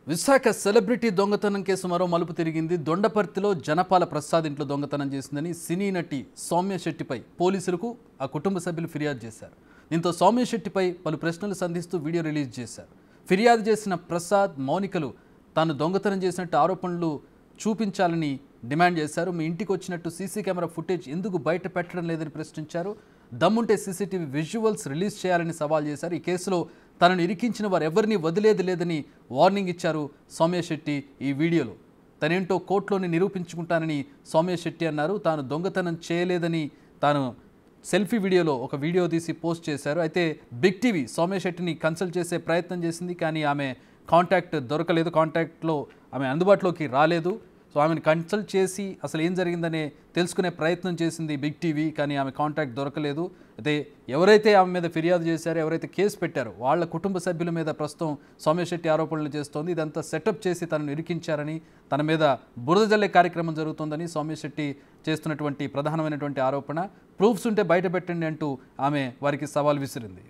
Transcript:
Visakha celebrity దొంగతనం case మరో మలుపు తిరిగింది. దొండపర్తిలో జనపాల ప్రసాద్ ఇంట్లో దొంగతనం చేసిందని సినీ నటి సౌమ్య శెట్టిపై పోలీసులకు ఆ కుటుంబ సభ్యులు ఫిర్యాదు చేశారు. దీంతో సౌమ్య శెట్టిపై పలు ప్రశ్నలు సంధిస్తూ వీడియో రిలీజ్ చేశారు. ఫిర్యాదు చేసిన ప్రసాద్, మౌనికలు తాను దొంగతనం చేసినట్టు ఆరోపణలు చూపించాలని డిమాండ్ చేశారు. మీ ఇంటికి వచ్చినట్టు సీసీ కెమెరా ఫుటేజ్ ఎందుకు బయట పెట్టడం లేదని ప్రశ్నించారు. దమ్ముంటే సీసీటీవీ విజువల్స్ రిలీజ్ చేయాలని సవాల్ చేశారు. ఈ కేసులో తనను ఇరికించిన వారు ఎవరిని వదిలేది లేదని వార్నింగ్ ఇచ్చారు సౌమ్య శెట్టి. ఈ వీడియోలో తనేంటో కోర్టులోని నిరూపించుకుంటానని సౌమ్య శెట్టి అన్నారు. తాను దొంగతనం చేయలేదని తాను సెల్ఫీ వీడియోలో ఒక వీడియో తీసి పోస్ట్ చేశారు. అయితే బిగ్ టీవీ సౌమ్య శెట్టిని కన్సల్ట్ చేసే ప్రయత్నం చేసింది, కానీ ఆమె కాంటాక్ట్ దొరకలేదు. కాంటాక్ట్లో ఆమె అందుబాటులోకి రాలేదు. సో ఆమెను కన్సల్ట్ చేసి అసలు ఏం జరిగిందనే తెలుసుకునే ప్రయత్నం చేసింది బిగ్ టీవీ, కానీ ఆమె కాంటాక్ట్ దొరకలేదు. అయితే ఎవరైతే ఆమె మీద ఫిర్యాదు చేశారో, ఎవరైతే కేసు పెట్టారో వాళ్ళ కుటుంబ సభ్యుల మీద ప్రస్తుతం సౌమ్య శెట్టి ఆరోపణలు చేస్తోంది. ఇదంతా సెటప్ చేసి తనను ఇరికించారని, తన మీద బురద జల్లే కార్యక్రమం జరుగుతోందని సౌమ్య శెట్టి చేస్తున్నటువంటి ప్రధానమైనటువంటి ఆరోపణ. ప్రూఫ్స్ ఉంటే బయట పెట్టండి అంటూ ఆమె వారికి సవాల్ విసిరింది.